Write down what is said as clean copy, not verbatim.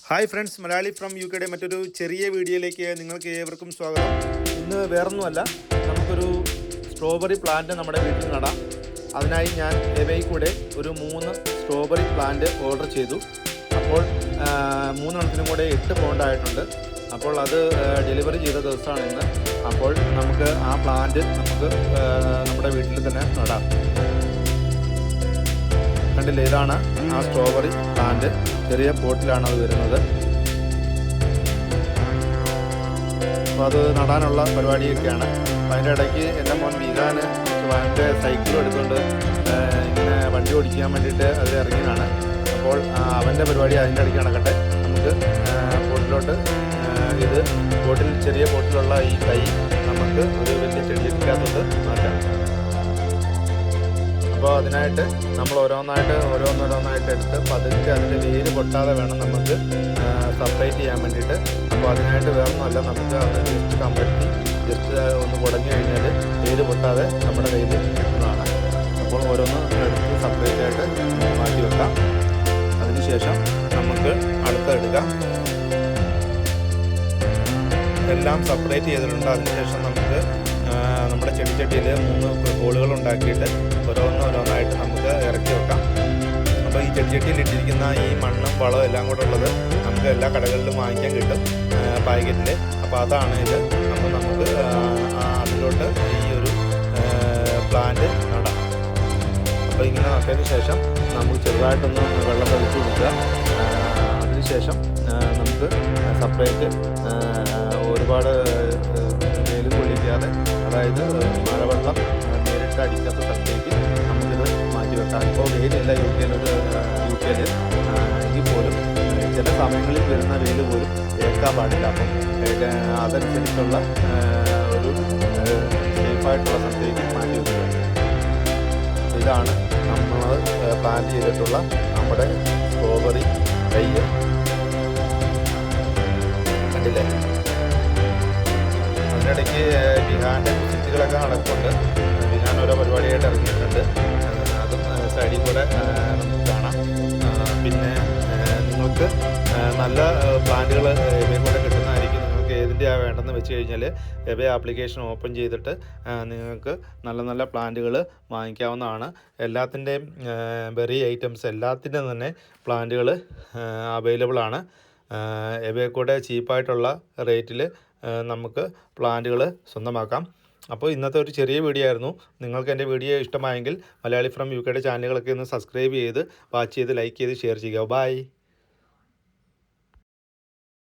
Hi friends, Malayali from U കെയുടെ മറ്റൊരു ചെറിയ വീഡിയോയിലേക്ക് നിങ്ങൾക്ക് ഏവർക്കും സ്വാഗതം. ഇന്ന് വേറൊന്നുമല്ല, നമുക്കൊരു സ്ട്രോബെറി പ്ലാന്റ് നമ്മുടെ വീട്ടിൽ നടാം. അതിനായി ഞാൻ എബേയിൽ കൂടെ ഒരു 3 സ്ട്രോബെറി പ്ലാന്റ് ഓർഡർ ചെയ്തു. അപ്പോൾ 3 എണ്ണത്തിനും കൂടെ 8 പൗണ്ട് ആയിട്ടുണ്ട്. അപ്പോൾ അത് ഡെലിവറി ചെയ്ത ദിവസമാണ് ഇന്ന്. അപ്പോൾ നമുക്ക് ആ പ്ലാന്റ് നമ്മുടെ വീട്ടിൽ തന്നെ നടാം. കണ്ടില്ലേ, ഇതാണ് ആ സ്ട്രോബെറി പ്ലാന്റ്. ചെറിയ പോട്ടിലാണ് അത് വരുന്നത്. അപ്പോൾ അത് നടാനുള്ള പരിപാടിയൊക്കെയാണ്. അപ്പോൾ അതിൻ്റെ ഇടയ്ക്ക് എൻ്റെ മോൻ വിഹാന് അവൻ്റെ സൈക്കിളും എടുത്തുകൊണ്ട് ഇങ്ങനെ വണ്ടി ഓടിക്കാൻ വേണ്ടിയിട്ട് അതിൽ ഇറങ്ങിയതാണ്. അപ്പോൾ അവൻ്റെ പരിപാടി അതിൻ്റെ ഇടയ്ക്ക് നടക്കട്ടെ. നമുക്ക് പോട്ടിലോട്ട് ചെറിയ പോട്ടിലുള്ള ഈ തൈ നമുക്ക് ഒരു വലിയ ചെടിക്കകത്തോട്ട് മാറ്റാം. അപ്പോൾ അതിനായിട്ട് നമ്മൾ ഓരോന്നോരോന്നായിട്ട് എടുത്ത് പതുക്കെ അതിൻ്റെ വേര് പൊട്ടാതെ വേണം നമുക്ക് സെപ്പറേറ്റ് ചെയ്യാൻ വേണ്ടിയിട്ട്. അപ്പോൾ അതിനായിട്ട് വേറൊന്നുമല്ല, നമുക്ക് അത് ജസ്റ്റ് ഒന്ന് കുടഞ്ഞു കഴിഞ്ഞാൽ വേര് പൊട്ടാതെ നമ്മുടെ കയ്യിൽ കിട്ടുന്നതാണ്. അപ്പോൾ ഓരോന്ന് എടുത്ത് സെപ്പറേറ്റ് ആയിട്ട് മാറ്റി വെക്കാം. അതിനുശേഷം നമുക്ക് അടുത്തെടുക്കാം. എല്ലാം സെപ്പറേറ്റ് ചെയ്തിട്ടുണ്ട്. അതിനുശേഷം നമുക്ക് നമ്മുടെ ചെടിച്ചട്ടിയിൽ 3 ഹോളുകൾ ഉണ്ടാക്കിയിട്ട് ഓരോന്നായിട്ട് നമുക്ക് ഇറക്കി വെക്കാം. അപ്പോൾ ഈ ചെടിച്ചട്ടിയിൽ ഇട്ടിരിക്കുന്ന ഈ മണ്ണും വളവും എല്ലാം കൂടെ ഉള്ളത് നമുക്ക് എല്ലാ കടകളിലും വാങ്ങിക്കാൻ കിട്ടും പാക്കറ്റിൽ. അപ്പോൾ അതാണ് ഇത്. അപ്പോൾ നമുക്ക് അതിലോട്ട് ഈ ഒരു പ്ലാന്റ് നടാം. അപ്പോൾ ഇങ്ങനെ നട്ടതിന് ശേഷം നമുക്ക് ചെറുതായിട്ടൊന്ന് വെള്ളം തളിച്ച് കൊടുക്കുക. അതിനുശേഷം നമുക്ക് സെപ്പറേറ്റ് ഒരുപാട് വെയിൽ കൊള്ളിക്കാതെ, അതായത് മഴവെള്ളം നേരിട്ട് അടിക്കാത്ത സ്ഥലത്തേക്ക് നമുക്കിത് മാറ്റി വെക്കാം. ഇപ്പോൾ വെയിലില്ല യു കെയിൽ എങ്കിൽ പോലും ചില സമയങ്ങളിൽ വരുന്ന വെയിൽ പോലും ഏൽക്കാൻ പാടില്ല. അപ്പം അതനുസരിച്ചുള്ള ഒരു സേഫായിട്ടുള്ള സ്ഥലത്തേക്ക് മാറ്റി വെക്കുക. ഇതാണ് നമ്മൾ പ്ലാൻ ചെയ്തിട്ടുള്ള നമ്മുടെ സ്ട്രോബെറി തൈ. കണ്ടില്ലേ, അതിനിടയ്ക്ക് വിഹാൻ്റെ വിസിറ്റുകളൊക്കെ നടക്കുന്നുണ്ട്. വിഹാൻ ഓരോ പരിപാടിയായിട്ട് ഇറങ്ങിയിട്ടുണ്ട്. അതും സൈഡിൽ കൂടെ നമുക്ക് കാണാം. പിന്നെ നിങ്ങൾക്ക് നല്ല പ്ലാന്റുകൾ എബേ കൂടെ കിട്ടുന്നതായിരിക്കും. നിങ്ങൾക്ക് ഏതിൻ്റെയാണ് വേണ്ടതെന്ന് വെച്ച് കഴിഞ്ഞാൽ എബേ ആപ്ലിക്കേഷൻ ഓപ്പൺ ചെയ്തിട്ട് നിങ്ങൾക്ക് നല്ല പ്ലാന്റുകൾ വാങ്ങിക്കാവുന്നതാണ്. എല്ലാത്തിൻ്റെയും ബെറി ഐറ്റംസ് എല്ലാത്തിൻ്റെയും തന്നെ പ്ലാന്റുകൾ അവൈലബിൾ ആണ്. എബേ കൂടെ ചീപ്പായിട്ടുള്ള റേറ്റിൽ നമുക്ക് പ്ലാന്റുകൾ സ്വന്തമാക്കാം. അപ്പോൾ ഇന്നത്തെ ഒരു ചെറിയ വീഡിയോ ആയിരുന്നു. നിങ്ങൾക്ക് എൻ്റെ വീഡിയോ ഇഷ്ടമായെങ്കിൽ മലയാളി ഫ്രം യു കെയുടെ ചാനലുകളൊക്കെ ഒന്ന് സബ്സ്ക്രൈബ് ചെയ്ത് വാച്ച് ചെയ്ത് ലൈക്ക് ചെയ്ത് ഷെയർ ചെയ്യുക. ബൈ.